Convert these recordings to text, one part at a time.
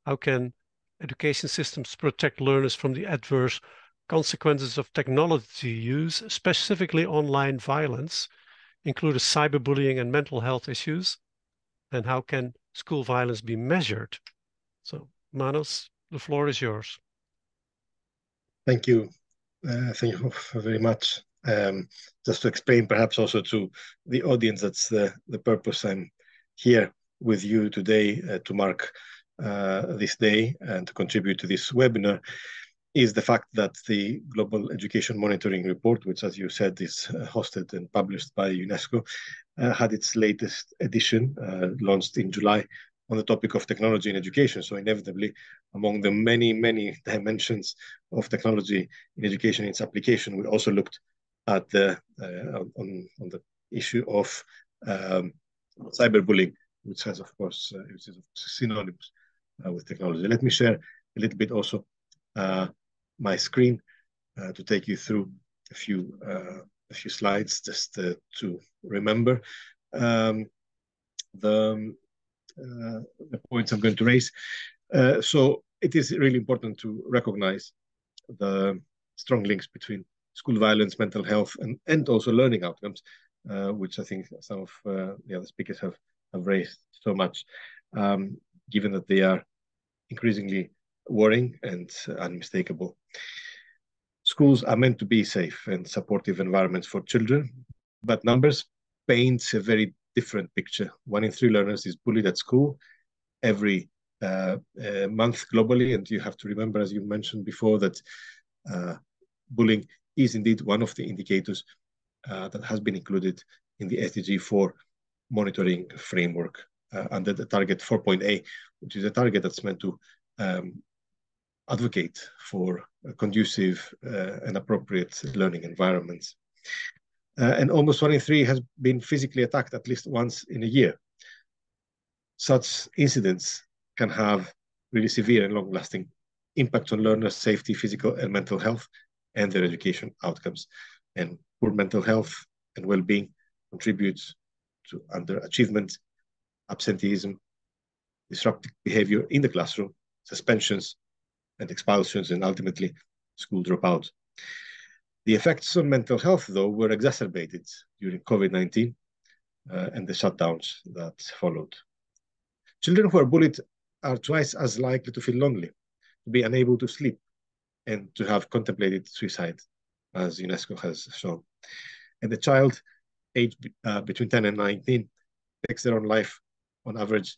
How can education systems protect learners from the adverse consequences of technology use, specifically online violence, including cyberbullying and mental health issues? And how can school violence be measured? So, Manos, the floor is yours. Thank you. Thank you very much. Just to explain, perhaps also to the audience, that's the purpose I'm here with you today to mark this day and to contribute to this webinar, is the fact that the Global Education Monitoring Report, which, as you said, is hosted and published by UNESCO, had its latest edition launched in July on the topic of technology in education. So inevitably, among the many, many dimensions of technology in education and its application, we also looked at the on the issue of cyberbullying, which has, of course, which is synonymous with technology. Let me share a little bit also my screen to take you through a few slides just to remember the points I'm going to raise. So it is really important to recognize the strong links between school violence, mental health, and also learning outcomes, which I think some of the other speakers have raised so much, given that they are increasingly worrying and unmistakable. Schools are meant to be safe and supportive environments for children, but numbers paint a very different picture. 1 in 3 learners is bullied at school every month globally, and you have to remember, as you mentioned before, that bullying is indeed one of the indicators that has been included in the SDG 4 monitoring framework under the target 4.A, which is a target that's meant to advocate for conducive and appropriate learning environments. And almost 1 in 3 has been physically attacked at least once in a year. Such incidents can have really severe and long-lasting impacts on learners' safety, physical and mental health, and their education outcomes. And poor mental health and well-being contributes to underachievement, absenteeism, disruptive behavior in the classroom, suspensions and expulsions, and ultimately school dropout. The effects on mental health, though, were exacerbated during COVID-19 and the shutdowns that followed. Children who are bullied are twice as likely to feel lonely, to be unable to sleep, and to have contemplated suicide, as UNESCO has shown. And the child aged between 10 and 19 takes their own life on average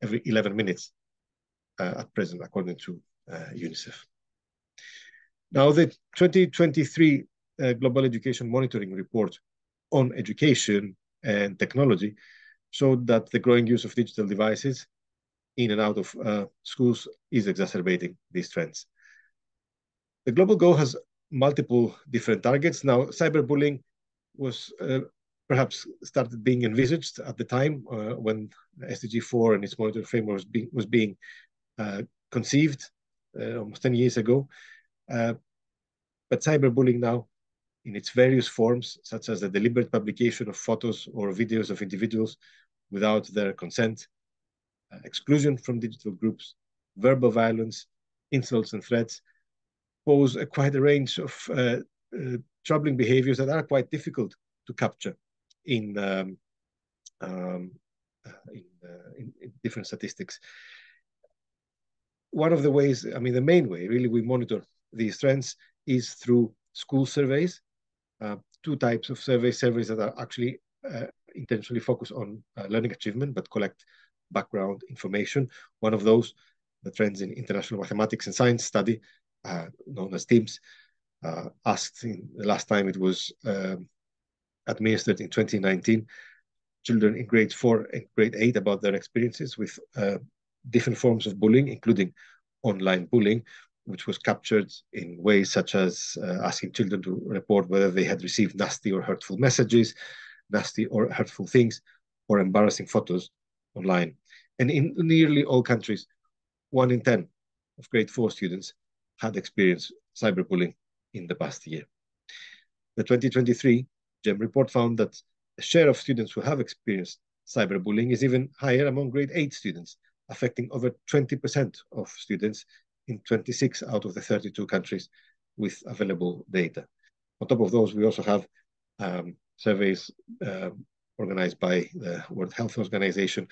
every 11 minutes at present, according to UNICEF. Now, the 2023 Global Education Monitoring Report on education and technology showed that the growing use of digital devices in and out of schools is exacerbating these trends. The global goal has multiple different targets. Now, cyberbullying was perhaps started being envisaged at the time when SDG 4 and its monitoring framework was being conceived almost 10 years ago. But cyberbullying now, in its various forms, such as the deliberate publication of photos or videos of individuals without their consent, exclusion from digital groups, verbal violence, insults and threats, pose quite a range of troubling behaviors that are quite difficult to capture in different statistics. One of the ways, I mean, the main way really we monitor these trends is through school surveys. 2 types of surveys that are actually intentionally focused on learning achievement, but collect background information. One of those, the Trends in International Mathematics and Science study, known as TIMSS, asked in the last time it was administered in 2019, children in grade 4 and grade 8 about their experiences with different forms of bullying, including online bullying, which was captured in ways such as asking children to report whether they had received nasty or hurtful messages, nasty or hurtful things, or embarrassing photos online. And in nearly all countries, 1 in 10 of grade 4 students had experienced cyberbullying in the past year. The 2023 GEM report found that the share of students who have experienced cyberbullying is even higher among grade 8 students affecting over 20% of students in 26 out of the 32 countries with available data. On top of those, we also have surveys organized by the World Health Organization,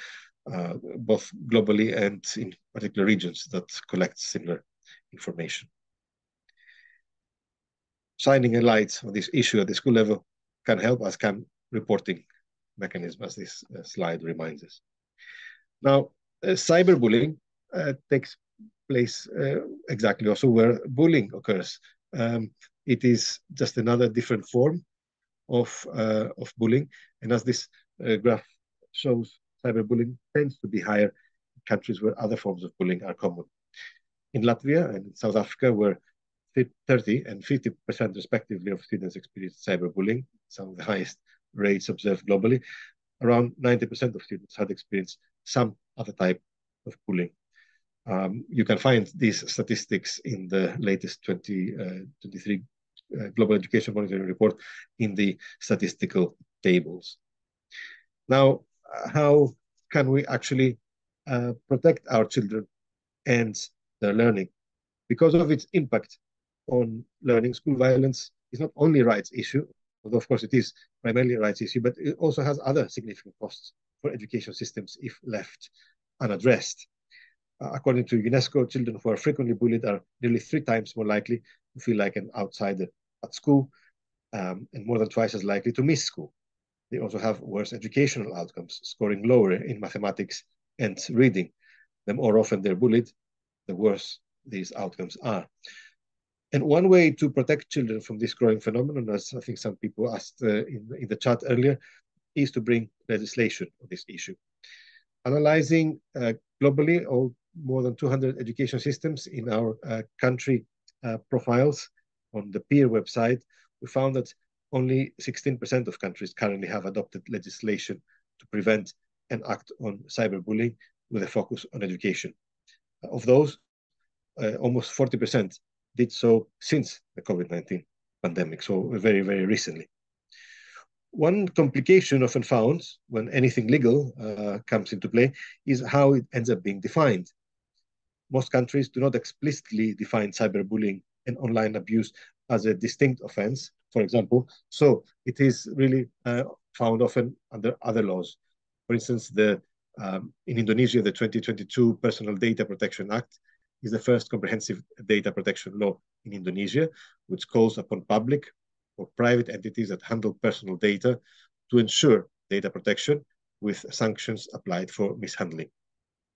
both globally and in particular regions that collect similar information. Shining a light on this issue at the school level can help, as can reporting mechanism, as this slide reminds us. Now, cyberbullying takes place exactly also where bullying occurs. It is just another different form of bullying, and as this graph shows, cyberbullying tends to be higher in countries where other forms of bullying are common. In Latvia and in South Africa, where 30 and 50% respectively of students experience cyberbullying, some of the highest rates observed globally, around 90% of students had experienced some other type of bullying. You can find these statistics in the latest 2023 Global Education Monitoring Report in the statistical tables. Now, how can we actually protect our children and their learning? Because of its impact on learning, school violence is not only a rights issue, although of course it is primarily a rights issue, but it also has other significant costs for education systems if left unaddressed. According to UNESCO, children who are frequently bullied are nearly 3 times more likely to feel like an outsider at school, and more than twice as likely to miss school. They also have worse educational outcomes, scoring lower in mathematics and reading. The more often they're bullied, the worse these outcomes are. And one way to protect children from this growing phenomenon, as I think some people asked in the chat earlier, is to bring legislation on this issue. Analyzing globally all more than 200 education systems in our country profiles on the PEER website, we found that only 16% of countries currently have adopted legislation to prevent and act on cyberbullying with a focus on education. Of those, almost 40% did so since the COVID-19 pandemic, so very, very recently. One complication often found when anything legal comes into play is how it ends up being defined. Most countries do not explicitly define cyberbullying and online abuse as a distinct offense, for example, so it is really found often under other laws. For instance, in Indonesia, the 2022 Personal Data Protection Act is the first comprehensive data protection law in Indonesia, which calls upon public or private entities that handle personal data to ensure data protection with sanctions applied for mishandling.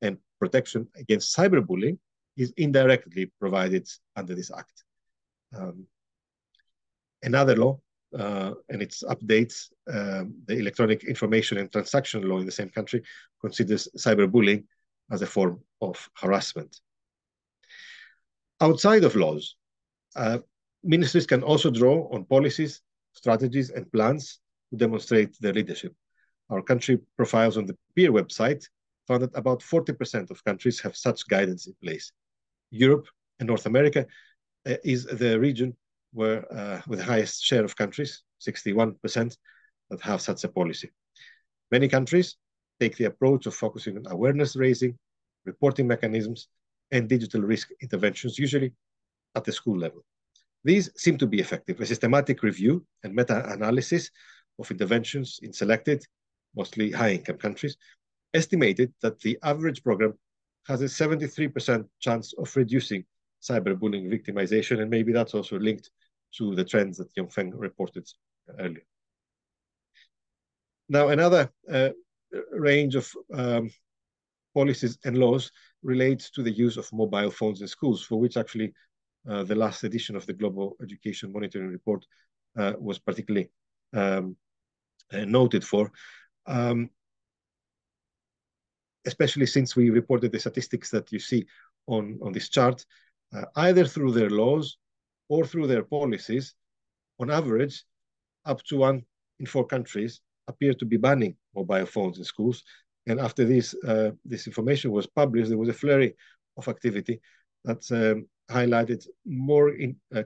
And protection against cyberbullying is indirectly provided under this act. Another law, and its updates, the Electronic Information and Transaction Law in the same country, considers cyberbullying as a form of harassment. Outside of laws, ministries can also draw on policies, strategies, and plans to demonstrate their leadership. Our country profiles on the PEER website found that about 40% of countries have such guidance in place. Europe and North America is the region where, with the highest share of countries, 61%, that have such a policy. Many countries take the approach of focusing on awareness raising, reporting mechanisms, and digital risk interventions, usually at the school level. These seem to be effective. A systematic review and meta-analysis of interventions in selected, mostly high-income countries, estimated that the average program has a 73% chance of reducing cyberbullying victimization, and maybe that's also linked to the trends that Yongfeng reported earlier. Now, another range of policies and laws relates to the use of mobile phones in schools, for which actually the last edition of the Global Education Monitoring Report was particularly noted for, especially since we reported the statistics that you see on this chart, either through their laws or through their policies. On average, up to 1 in 4 countries appear to be banning mobile phones in schools. And after this information was published, there was a flurry of activity that highlighted more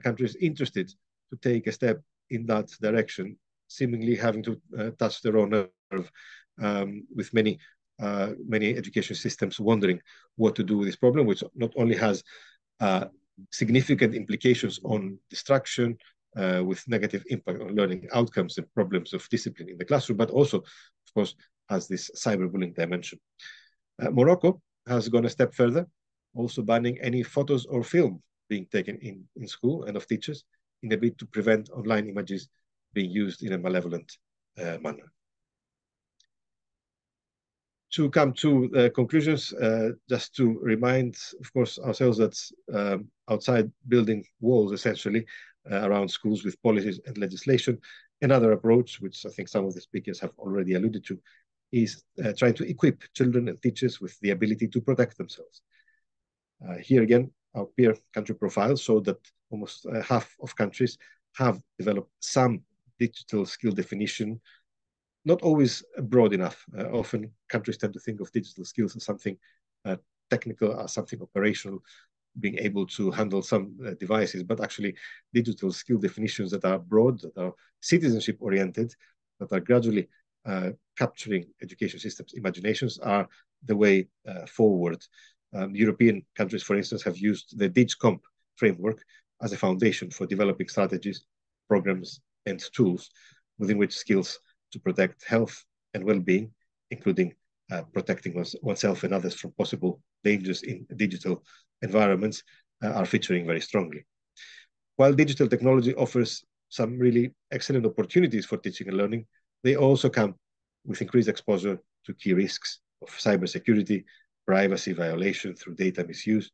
countries interested to take a step in that direction, seemingly having to touch their own nerve, with many many education systems wondering what to do with this problem, which not only has significant implications on distraction, with negative impact on learning outcomes and problems of discipline in the classroom, but also, of course, has this cyberbullying dimension. Morocco has gone a step further, also banning any photos or film being taken in school and of teachers in a bid to prevent online images being used in a malevolent manner. To come to conclusions, just to remind, of course, ourselves that outside building walls, essentially, around schools with policies and legislation, another approach, which I think some of the speakers have already alluded to, is trying to equip children and teachers with the ability to protect themselves. Here again, our peer country profiles show that almost half of countries have developed some digital skill definition, not always broad enough. Often countries tend to think of digital skills as something technical, as something operational, being able to handle some devices, but actually digital skill definitions that are broad, that are citizenship oriented, that are gradually capturing education systems' imaginations are the way forward. European countries, for instance, have used the DigComp framework as a foundation for developing strategies, programs, and tools within which skills to protect health and well-being, including protecting oneself and others from possible dangers in digital environments, are featuring very strongly. While digital technology offers some really excellent opportunities for teaching and learning, they also come with increased exposure to key risks of cybersecurity, privacy violation through data misuse,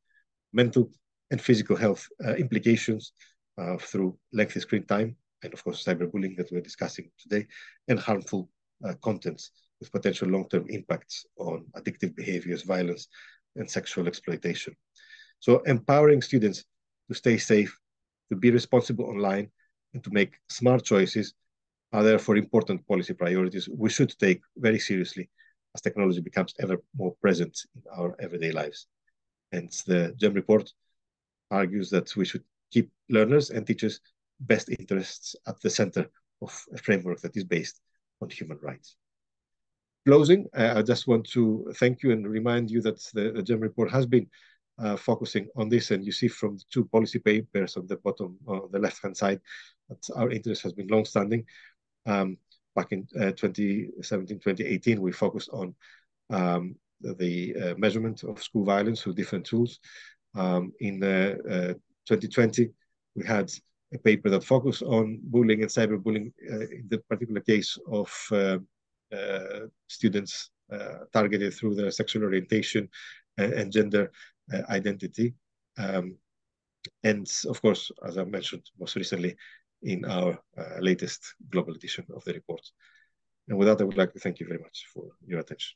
mental and physical health implications through lengthy screen time, and of course cyberbullying that we're discussing today, and harmful contents with potential long-term impacts on addictive behaviors, violence, and sexual exploitation. So empowering students to stay safe, to be responsible online, and to make smart choices are therefore important policy priorities we should take very seriously as technology becomes ever more present in our everyday lives. And the GEM report argues that we should keep learners and teachers' best interests at the center of a framework that is based on human rights. Closing, I just want to thank you and remind you that the GEM report has been focusing on this, and you see from the two policy papers on the bottom, on the left-hand side, that our interest has been long-standing. Back in 2017, 2018, we focused on the measurement of school violence through different tools. In 2020, we had a paper that focused on bullying and cyberbullying in the particular case of students targeted through their sexual orientation and gender identity. And of course, as I mentioned most recently, in our latest global edition of the report. And with that, I would like to thank you very much for your attention.